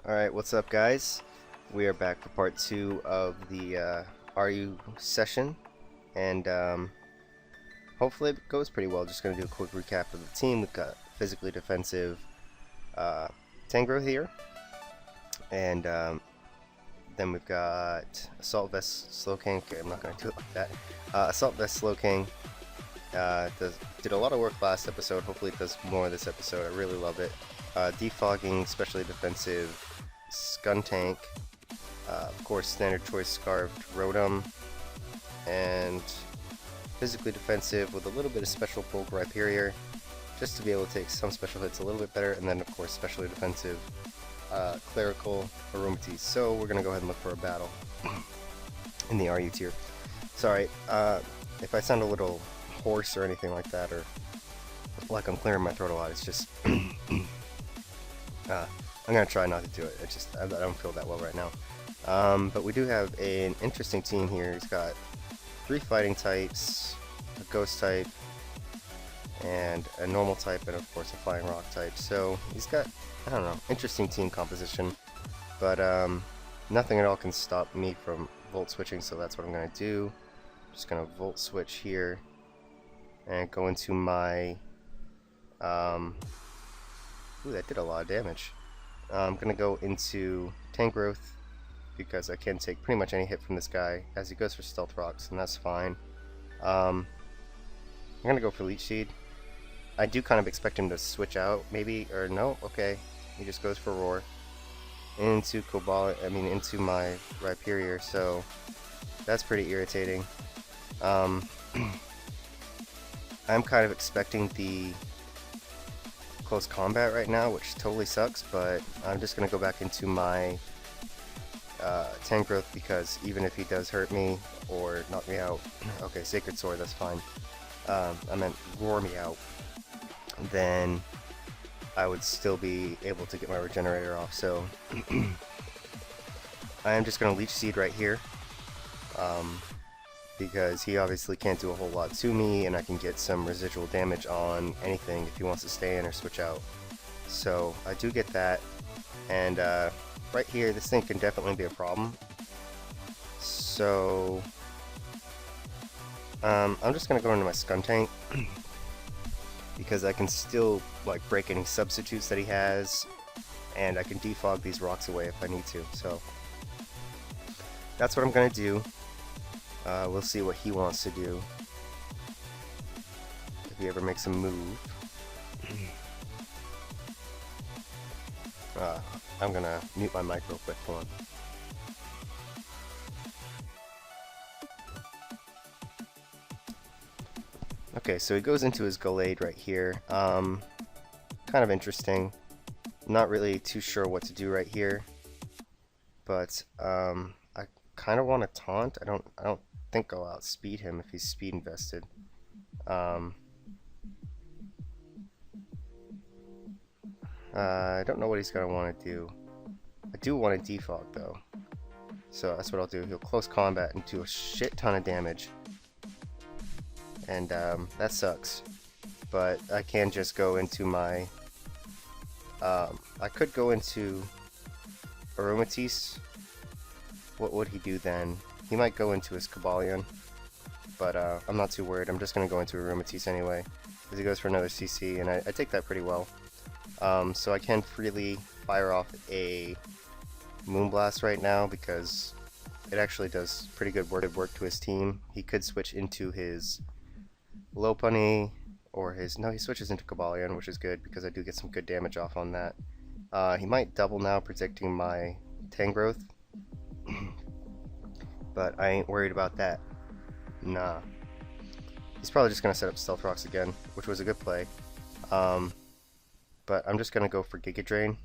Alright, what's up guys? We are back for part 2 of the RU session, and hopefully it goes pretty well. Just going to do a quick recap of the team. We've got physically defensive Tangrowth here, and then we've got Assault Vest Slowking. Okay, I'm not going to do it like that. Assault Vest Slowking did a lot of work last episode. Hopefully it does more this episode. I really love it. Defogging, especially defensive Skuntank, of course standard choice Scarved Rotom, and physically defensive with a little bit of special bulk Rhyperior, just to be able to take some special hits a little bit better, and then of course specially defensive Clerical Aromatisse. So we're going to go ahead and look for a battle in the RU tier. Sorry if I sound a little hoarse or anything like that, or like I'm clearing my throat a lot. It's just I'm gonna try not to do it. I don't feel that well right now. But we do have an interesting team here. He's got 3 fighting types, a ghost type, and a normal type, and of course a flying rock type. So he's got, I don't know, interesting team composition. But nothing at all can stop me from volt switching, so that's what I'm gonna do. Just gonna volt switch here and go into my ooh, that did a lot of damage. I'm going to go into Tangrowth because I can take pretty much any hit from this guy as he goes for Stealth Rocks, and that's fine. I'm going to go for Leech Seed. I do kind of expect him to switch out, maybe, or no, okay. He just goes for Roar into into my Rhyperior, so that's pretty irritating. I'm kind of expecting the close combat right now, which totally sucks, but I'm just gonna go back into my Tangrowth, because even if he does hurt me or knock me out, okay, Sacred Sword, that's fine. I meant roar me out, then I would still be able to get my regenerator off. So I am just gonna Leech Seed right here, because he obviously can't do a whole lot to me, and I can get some residual damage on anything if he wants to stay in or switch out. So I do get that, and right here this thing can definitely be a problem. So I'm just gonna go into my Skuntank because I can still like break any substitutes that he has, and I can defog these rocks away if I need to. So that's what I'm gonna do. We'll see what he wants to do, if he ever makes a move. I'm gonna mute my mic real quick, hold on. Okay, so he goes into his Gallade right here. Kind of interesting. Not really too sure what to do right here, but I kind of want to taunt. I don't think I'll outspeed him if he's speed invested. I don't know what he's gonna want to do. I do want to defog though, so that's what I'll do. He'll close combat and do a shit ton of damage, and that sucks. But I can just go into my I could go into Aromatisse. What would he do then? He might go into his Cobalion, but I'm not too worried. I'm just going to go into Aromatisse anyway, because he goes for another CC, and I take that pretty well. So I can freely fire off a Moonblast right now, because it actually does pretty good work to his team. He could switch into his Lopunny, or his... no, he switches into Cobalion, which is good, because I do get some good damage off on that. He might double now, protecting my Tangrowth. But I ain't worried about that. Nah. He's probably just going to set up Stealth Rocks again, which was a good play. But I'm just going to go for Giga Drain,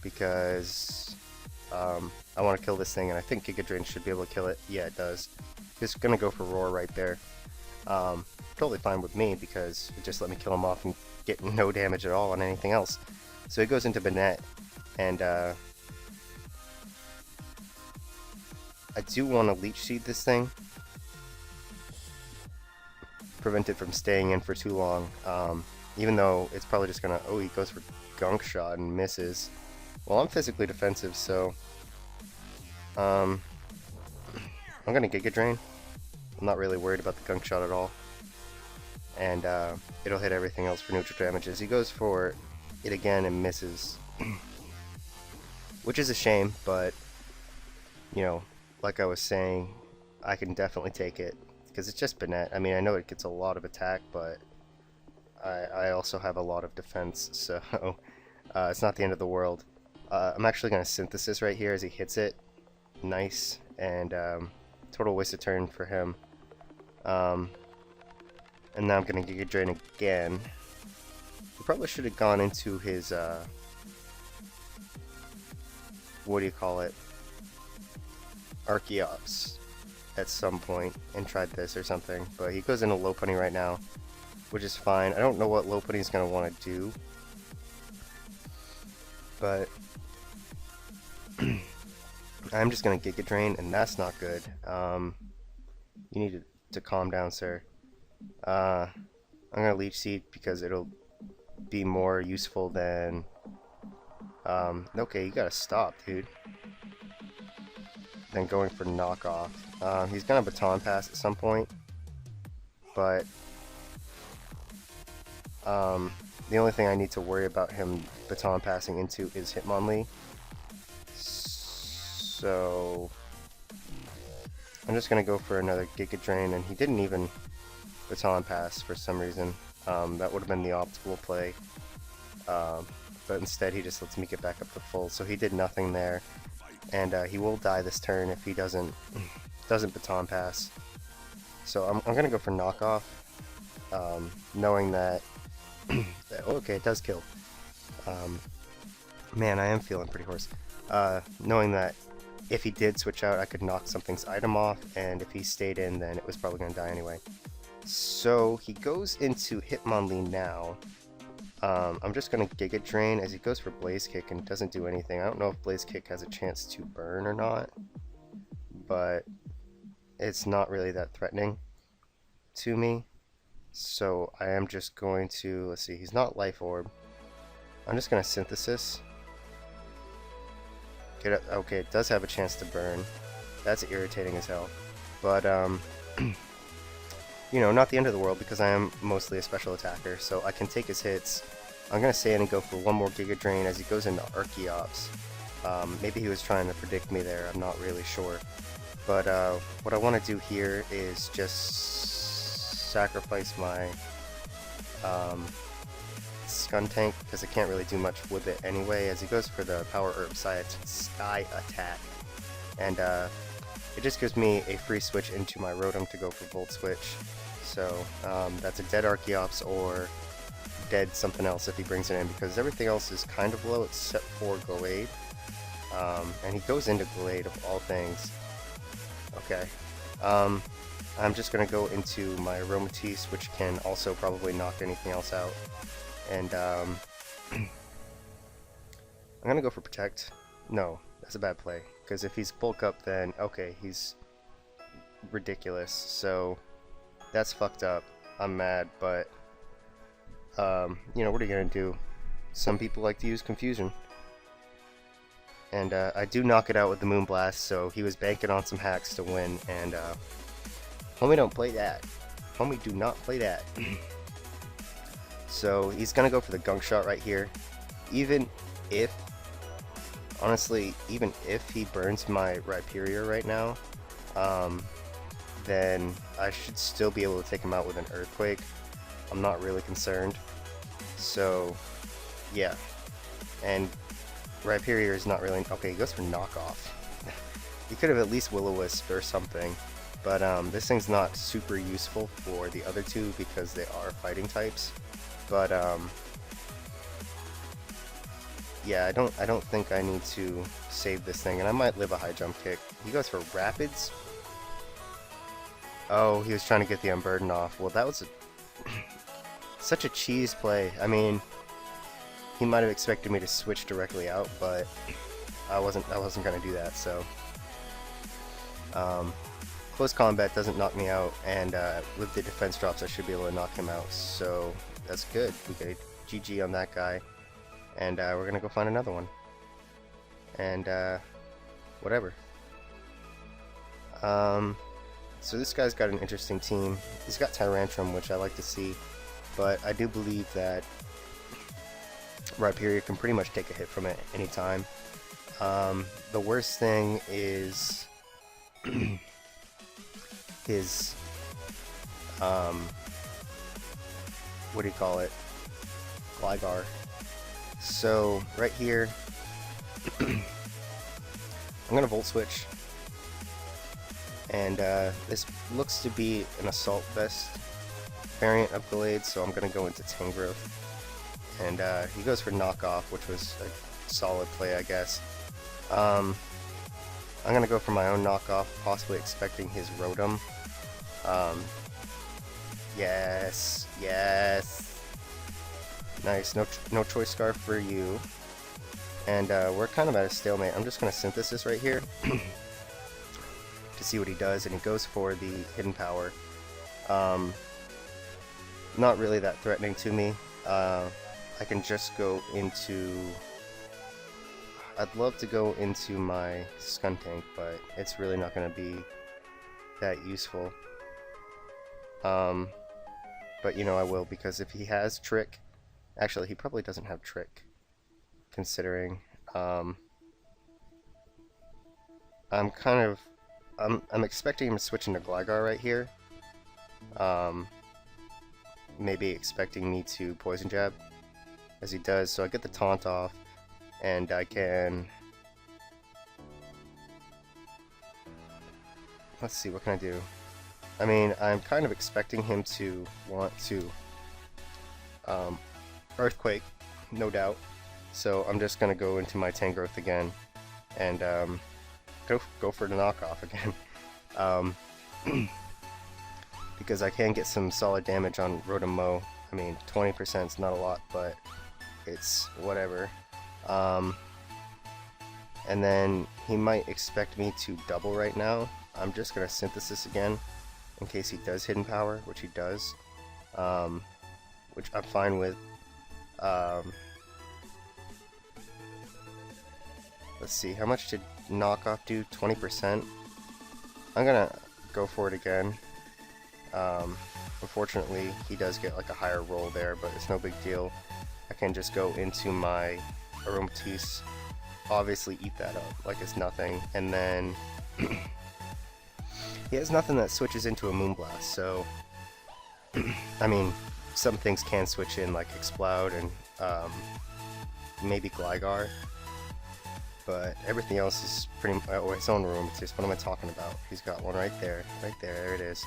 because I want to kill this thing, and I think Giga Drain should be able to kill it. Yeah, it does. He's going to go for Roar right there. Totally fine with me, because it just let me kill him off and get no damage at all on anything else. So he goes into Banette, and I do want to Leech Seed this thing, prevent it from staying in for too long, even though it's probably just gonna... oh, he goes for Gunk Shot and misses. Well, I'm physically defensive, so I'm gonna Giga Drain. I'm not really worried about the Gunk Shot at all. And it'll hit everything else for neutral damages. He goes for it again and misses. Which is a shame, but you know, like I was saying, I can definitely take it. Because it's just Banette. I mean, I know it gets a lot of attack, but I also have a lot of defense, so it's not the end of the world. I'm actually going to Synthesis right here as he hits it. Nice, and total waste of turn for him. And now I'm going to Giga Drain again. He probably should have gone into his, what do you call it? Archeops at some point and tried this or something, but he goes into Lopunny right now, which is fine. I don't know what Lopunny's going to want to do, but I'm just going to Giga Drain, and that's not good. You need to calm down, sir. I'm going to Leech Seed because it'll be more useful than... okay, you gotta stop, dude. Then going for knockoff. He's gonna Baton Pass at some point, but the only thing I need to worry about him Baton Passing into is Hitmonlee. So I'm just gonna go for another Giga Drain, and he didn't even Baton Pass for some reason. That would have been the optimal play, but instead he just lets me get back up to full. So he did nothing there. And he will die this turn if he doesn't Baton Pass. So I'm gonna go for knockoff, knowing that okay, it does kill. Man, I am feeling pretty hoarse. Knowing that if he did switch out, I could knock something's item off, and if he stayed in, then it was probably gonna die anyway. So he goes into Hitmonlee now. I'm just going to Giga Drain as he goes for Blaze Kick and doesn't do anything. I don't know if Blaze Kick has a chance to burn or not, but it's not really that threatening to me. So I am just going to, let's see, he's not Life Orb. I'm just going to Synthesis. Get it, okay, it does have a chance to burn. That's irritating as hell. But, you know, not the end of the world because I am mostly a special attacker, so I can take his hits. I'm going to stay in and go for one more Giga Drain as he goes into Archeops. Maybe he was trying to predict me there, I'm not really sure. But what I want to do here is just sacrifice my Skuntank because I can't really do much with it anyway as he goes for the Power Herb Sky Attack. And it just gives me a free switch into my Rotom to go for Volt Switch. So that's a dead Archeops or dead something else if he brings it in, because everything else is kind of low except for Glade. And he goes into Glade of all things. Okay. I'm just going to go into my Aromatisse, which can also probably knock anything else out. And I'm going to go for Protect. No, that's a bad play. Because if he's Bulk Up, then okay, he's ridiculous. So that's fucked up. I'm mad, but you know, what are you gonna do? Some people like to use Confusion, and I do knock it out with the Moonblast. So he was banking on some hacks to win, and homie don't play that. Homie do not play that. So he's gonna go for the Gunk Shot right here, even if. Honestly, even if he burns my Rhyperior right now, then I should still be able to take him out with an Earthquake. I'm not really concerned. So, yeah. And Rhyperior is not really... Okay, he goes for Knockoff. He could have at least Will-O-Wisp or something. But this thing's not super useful for the other two because they are fighting types. But, yeah, I don't think I need to save this thing, and I might live a high jump kick. He goes for Rapids. Oh, he was trying to get the Unburden off. Well, that was such a cheese play. I mean, he might have expected me to switch directly out, but I wasn't gonna do that. So, close combat doesn't knock me out, and with the defense drops, I should be able to knock him out. So that's good. We got a GG on that guy. And we're gonna go find another one. and whatever. So this guy's got an interesting team. He's got Tyrantrum, which I like to see, but I do believe that Rhyperior can pretty much take a hit from it anytime. The worst thing is his what do you call it? Gligar. So right here, I'm gonna Volt Switch, and this looks to be an Assault Vest variant of Gallade, so I'm gonna go into Tangrowth, and he goes for Knockoff, which was a solid play, I guess. I'm gonna go for my own Knockoff, possibly expecting his Rotom. Yes, yes. Nice, no Choice Scarf for you. And we're kind of at a stalemate. I'm just gonna Synthesis right here to see what he does, and he goes for the Hidden Power. Not really that threatening to me. I can just go into... I'd love to go into my Skuntank, but it's really not going to be that useful. But you know I will, because if he has Trick... Actually, he probably doesn't have Trick, considering... I'm expecting him to switch into Gligar right here. Maybe expecting me to Poison Jab, as he does, so I get the Taunt off, and I can... Let's see, what can I do? I mean, I'm kind of expecting him to want to Earthquake, no doubt, so I'm just going to go into my Tangrowth again, and go for the Knockoff again. Because I can get some solid damage on Rotom-M. I mean, 20% is not a lot, but it's whatever. And then he might expect me to double right now. I'm just going to Synthesis again, in case he does Hidden Power, which he does. Which I'm fine with. Let's see, how much did Knockoff do? 20%? I'm going to go for it again. Unfortunately, he does get like a higher roll there, but it's no big deal. I can just go into my Aromatisse, obviously eat that up like it's nothing, and then he has nothing that switches into a Moonblast, so I mean, some things can switch in, like Exploud and maybe Gligar, but everything else is pretty much his own Aromatisse. What am I talking about? He's got one right there, there it is.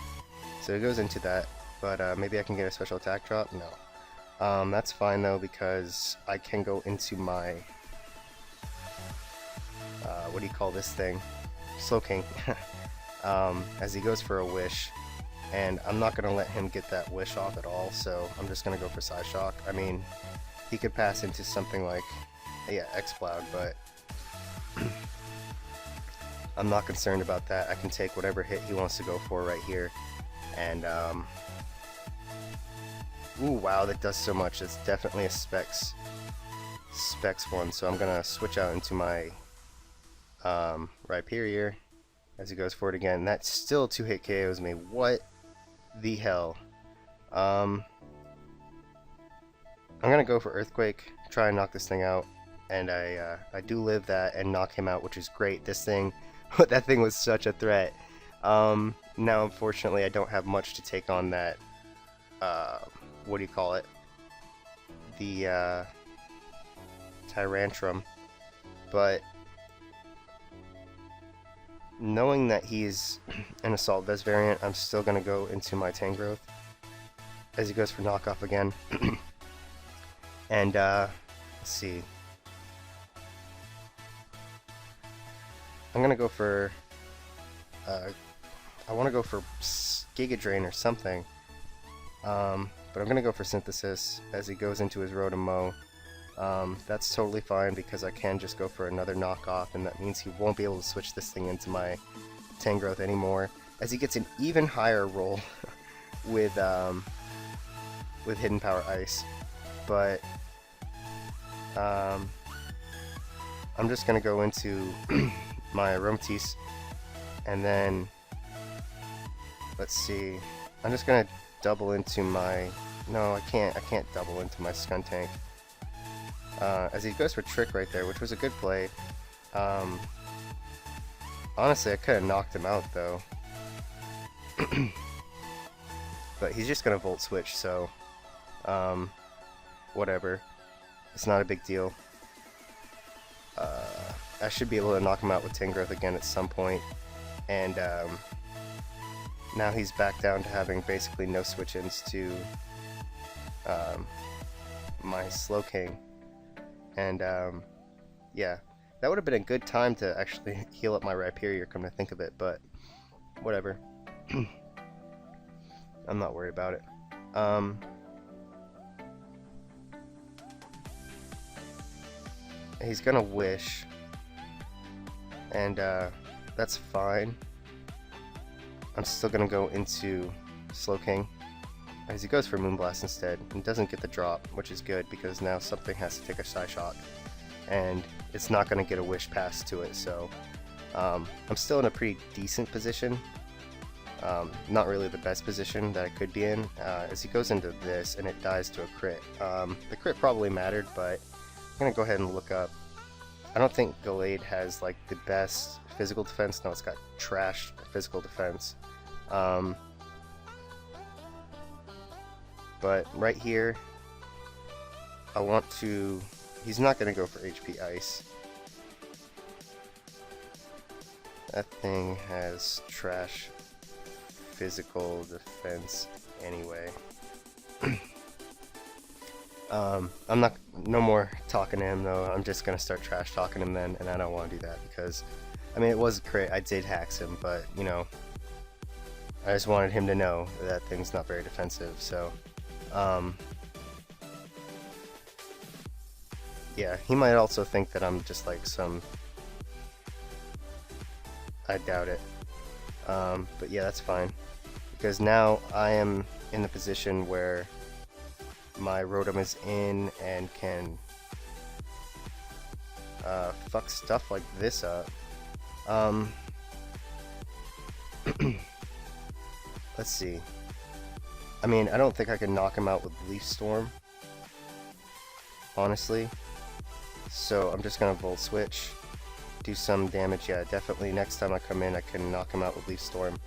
So it goes into that, but maybe I can get a special attack drop? No. That's fine though, because I can go into my, what do you call this thing? Slowking. As he goes for a Wish, and I'm not going to let him get that Wish off at all, so I'm just going to go for Psyshock. I mean, he could pass into something like, yeah, Exploud, but I'm not concerned about that. I can take whatever hit he wants to go for right here. And, ooh, wow, that does so much. It's definitely a specs one, so I'm gonna switch out into my, Rhyperior, as he goes for it again. That still 2-hit KOs me. What the hell? I'm gonna go for Earthquake, try and knock this thing out, and I do live that and knock him out, which is great. This thing, that thing was such a threat. Now, unfortunately, I don't have much to take on that, what do you call it? The, Tyrantrum. But, knowing that he's an Assault Vest variant, I'm still going to go into my Tangrowth, as he goes for Knockoff again. And, let's see. I'm going to go for, I want to go for Giga Drain or something, but I'm going to go for Synthesis as he goes into his Rotom-M. That's totally fine because I can just go for another Knockoff, and that means he won't be able to switch this thing into my Tangrowth anymore, as he gets an even higher roll with Hidden Power Ice. But I'm just gonna go into my Aromatisse, and then let's see. I'm just gonna double into my. No, I can't double into my Skuntank. As he goes for Trick right there, which was a good play. Honestly, I could have knocked him out though. But he's just gonna Volt Switch, so whatever. It's not a big deal. I should be able to knock him out with Tangrowth again at some point. And now he's back down to having basically no switch-ins to my Slowking. And yeah, that would have been a good time to actually heal up my Rhyperior, come to think of it, but whatever. I'm not worried about it. He's gonna Wish, and that's fine. I'm still gonna go into Slowking, as he goes for Moonblast instead, and doesn't get the drop, which is good, because now something has to take a Psyshock, and it's not gonna get a Wish pass to it, so I'm still in a pretty decent position. Not really the best position that I could be in, as he goes into this and it dies to a crit. The crit probably mattered, but I'm gonna go ahead and look up. I don't think Gallade has like the best physical defense. No, it's got trash physical defense. But right here, I want to. He's not gonna go for HP Ice. That thing has trash physical defense anyway. I'm not, no more talking to him though. I'm just gonna start trash talking him then, and I don't want to do that because, I mean, it was a crit. I did Hax him, but you know, I just wanted him to know that thing's not very defensive. So, yeah, he might also think that I'm just like some. I doubt it. But yeah, that's fine, because now I am in the position where my Rotom is in and can fuck stuff like this up. Let's see. I mean, I don't think I can knock him out with Leaf Storm, honestly. So I'm just gonna Volt Switch, do some damage. Yeah, definitely. Next time I come in, I can knock him out with Leaf Storm.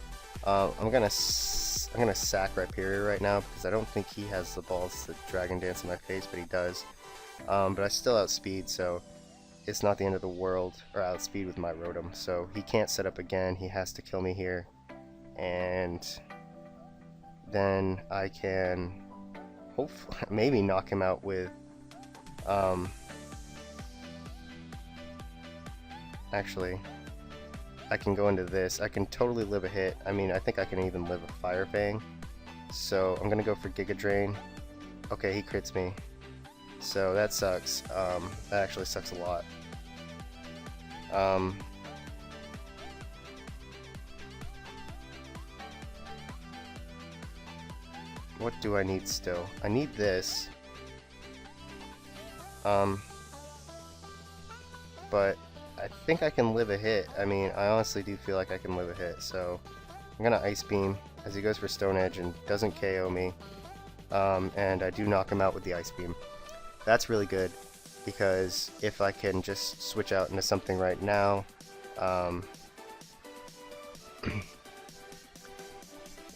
I'm gonna sack Rhyperior right now because I don't think he has the balls to Dragon Dance in my face, but he does. But I still outspeed, so it's not the end of the world. Or outspeed with my Rotom, so he can't set up again. He has to kill me here, and then I can hopefully maybe knock him out with. Actually, I can go into this. I can totally live a hit. I mean, I think I can even live a Fire Fang. So I'm gonna go for Giga Drain. Okay, he crits me. So that sucks. That actually sucks a lot. What do I need still? I need this. But I think I can live a hit. I mean, I honestly do feel like I can live a hit, so I'm gonna Ice Beam as he goes for Stone Edge and doesn't KO me, and I do knock him out with the Ice Beam. That's really good, because if I can just switch out into something right now,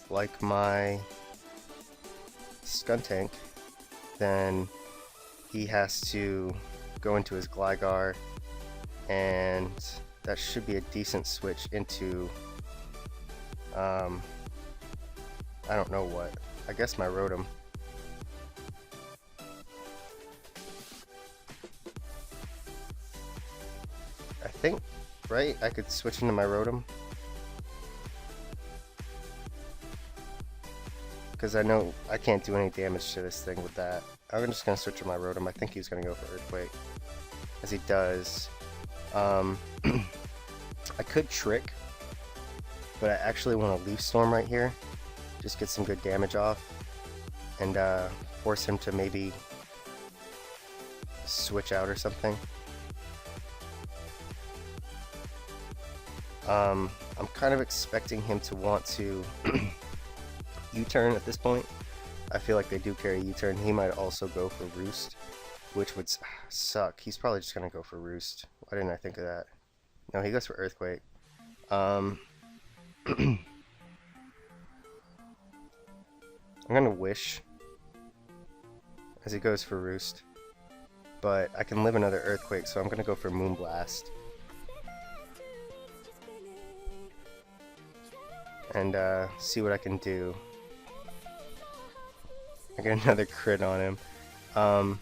like my Skuntank, then he has to go into his Gligar, and that should be a decent switch into, I don't know what, I guess my Rotom. I think, right, I could switch into my Rotom, because I know I can't do any damage to this thing with that. I'm just going to switch to my Rotom. I think he's going to go for Earthquake, as he does. I could Trick, but I actually want to Leaf Storm right here. Just get some good damage off, and force him to maybe switch out or something. I'm kind of expecting him to want to U-turn at this point. I feel like they do carry U-turn. He might also go for Roost, which would suck. He's probably just gonna go for Roost. Why didn't I think of that? No, he goes for Earthquake. I'm gonna Wish as he goes for Roost, but I can live another Earthquake, so I'm gonna go for Moonblast. And see what I can do. I get another crit on him.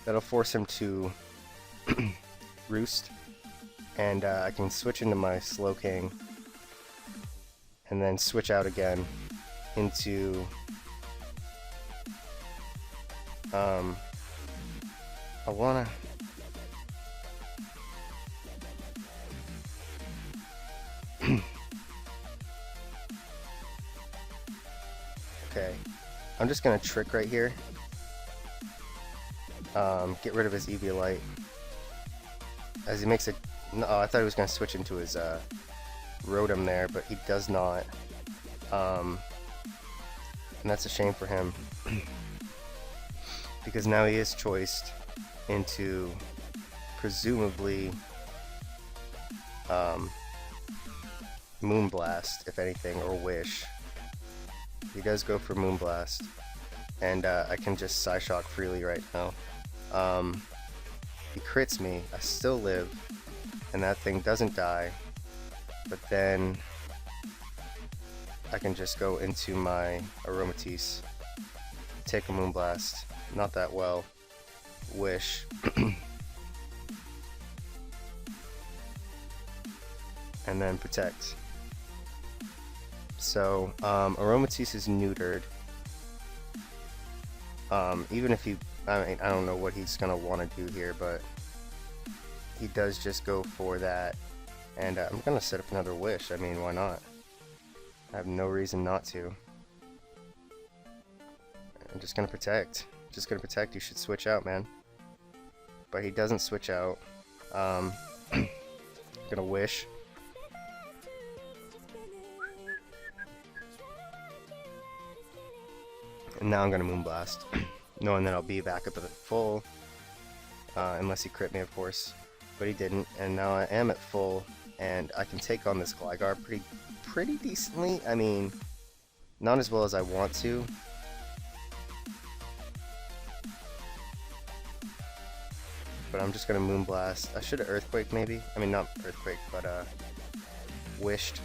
That'll force him to Roost, and I can switch into my Slowking, and then switch out again into I wanna okay, I'm just gonna Trick right here. Get rid of his Eviolite as he makes a. No, I thought he was gonna switch into his Rotom there, but he does not. And that's a shame for him because now he is choiced into presumably Moonblast, if anything, or Wish. He does go for Moonblast, and I can just Psyshock freely right now. He crits me, I still live, and that thing doesn't die, but then I can just go into my Aromatisse, take a Moonblast, not that well, Wish, and then Protect. So, Aromatisse is neutered. Even if he, I mean, I don't know what he's gonna want to do here, but he does just go for that, and I'm gonna set up another Wish. I mean, why not? I have no reason not to. I'm just gonna Protect. Just gonna Protect. You should switch out, man. But he doesn't switch out. Gonna Wish. And now I'm gonna Moonblast, knowing that I'll be back up at full, unless he crit me, of course. But he didn't, and now I am at full, and I can take on this Gligar pretty decently. I mean, not as well as I want to. But I'm just gonna Moonblast. I should have Earthquake maybe. I mean, not Earthquake, but Wished.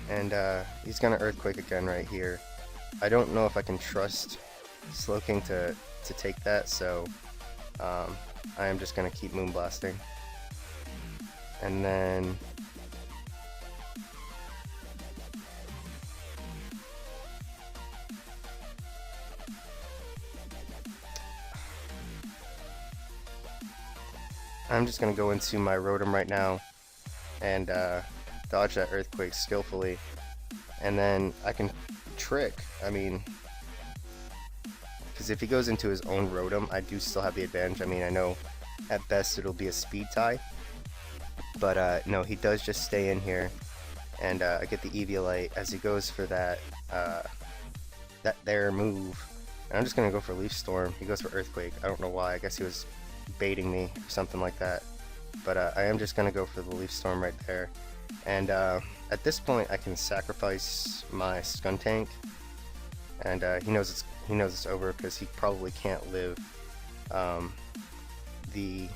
And he's gonna Earthquake again right here. I don't know if I can trust Slowking to take that, so I am just gonna keep Moonblasting. And then I'm just gonna go into my Rotom right now and dodge that Earthquake skillfully, and then I can Trick. I mean, because if he goes into his own Rotom, I do still have the advantage. I mean, I know at best it'll be a speed tie, but no, he does just stay in here, and I get the Eviolite as he goes for that there move, and I'm just gonna go for Leaf Storm. He goes for Earthquake. I don't know why. I guess he was baiting me or something like that, but I am just gonna go for the Leaf Storm right there. And at this point, I can sacrifice my Skuntank, and he knows it's over because he probably can't live the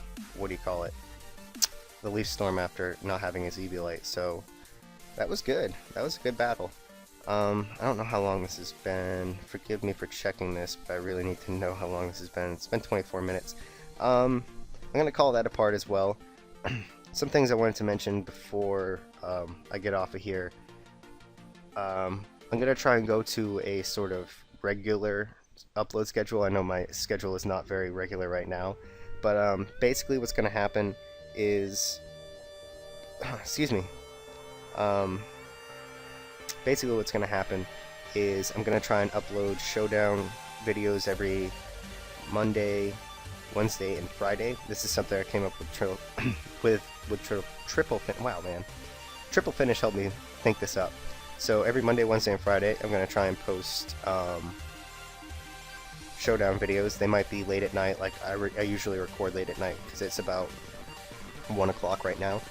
the Leaf Storm after not having his Eviolite. So that was good. That was a good battle. I don't know how long this has been. Forgive me for checking this, but I really need to know how long this has been. It's been 24 minutes. I'm gonna call that apart as well. Some things I wanted to mention before I get off of here. I'm gonna try and go to a sort of regular upload schedule. I know my schedule is not very regular right now, but basically what's gonna happen is excuse me. Basically what's gonna happen is I'm gonna try and upload Showdown videos every Monday, Wednesday, and Friday. This is something I came up with triple fin. Wow, man, triple finish helped me think this up. So every Monday, Wednesday, and Friday, I'm gonna try and post Showdown videos. They might be late at night, like I usually record late at night because it's about 1 o'clock right now.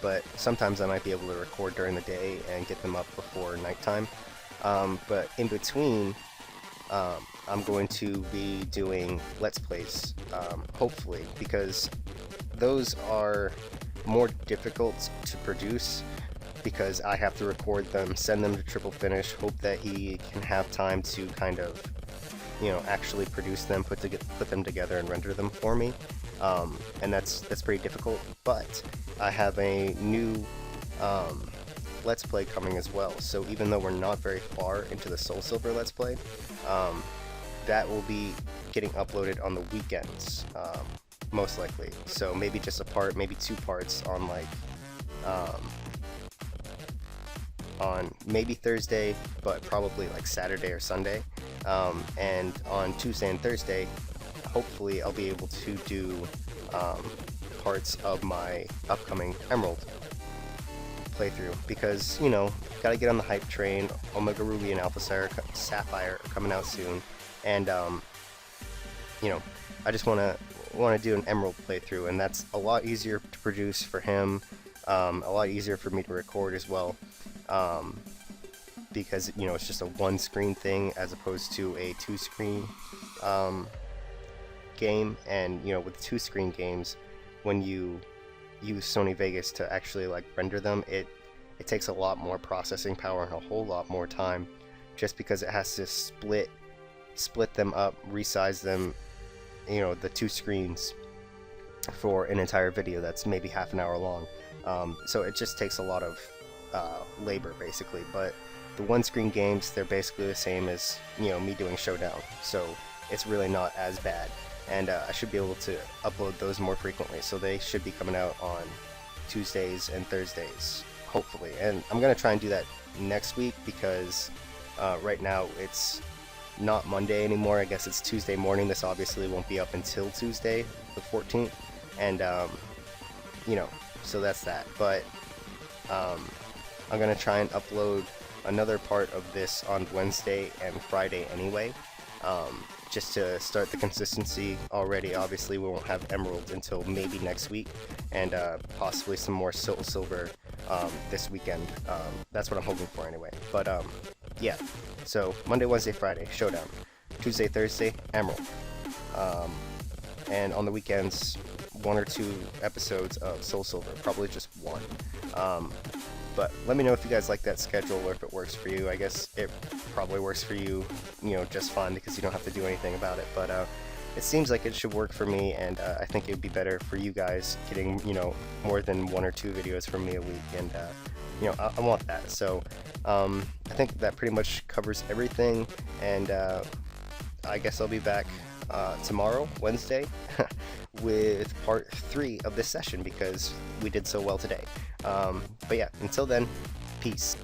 But sometimes I might be able to record during the day and get them up before nighttime. But in between, I'm going to be doing Let's Plays, hopefully, because those are more difficult to produce because I have to record them, send them to Triple Finish, hope that he can have time to kind of, you know, actually produce them, put them together and render them for me. And that's pretty difficult, but I have a new Let's Play coming as well, so even though we're not very far into the Soul Silver Let's Play, that will be getting uploaded on the weekends, most likely. So maybe just a part, maybe 2 parts on like on maybe Thursday, but probably like Saturday or Sunday. And on Tuesday and Thursday, hopefully I'll be able to do parts of my upcoming Emerald playthrough, because, you know, gotta get on the hype train. Omega Ruby and Alpha Sapphire are coming out soon, and you know, I just want to do an Emerald playthrough, and that's a lot easier to produce for him, a lot easier for me to record as well, because, you know, it's just a 1-screen thing as opposed to a 2-screen game. And, you know, with 2-screen games, when you use Sony Vegas to actually like render them, it takes a lot more processing power and a whole lot more time, just because it has to split them up, resize them, you know, the 2 screens for an entire video that's maybe half an hour long. So it just takes a lot of labor, basically. But the 1-screen games, they're basically the same as, you know, me doing Showdown, so it's really not as bad. And I should be able to upload those more frequently, so they should be coming out on Tuesdays and Thursdays, hopefully. And I'm going to try and do that next week, because right now it's not Monday anymore. I guess it's Tuesday morning. This obviously won't be up until Tuesday the 14th, and you know, so that's that. But I'm going to try and upload another part of this on Wednesday and Friday anyway, just to start the consistency already. Obviously we won't have Emerald until maybe next week, and possibly some more Soul Silver this weekend. That's what I'm hoping for anyway. But yeah, so Monday, Wednesday, Friday, Showdown. Tuesday, Thursday, Emerald. And on the weekends, 1 or 2 episodes of Soul Silver, probably just 1. But let me know if you guys like that schedule, or if it works for you. I guess it probably works for you, you know, just fine, because you don't have to do anything about it. But it seems like it should work for me, and I think it would be better for you guys getting, you know, more than 1 or 2 videos from me a week, and you know, I want that. So I think that pretty much covers everything, and I guess I'll be back tomorrow, Wednesday, with part 3 of this session, because we did so well today. But yeah, until then, peace.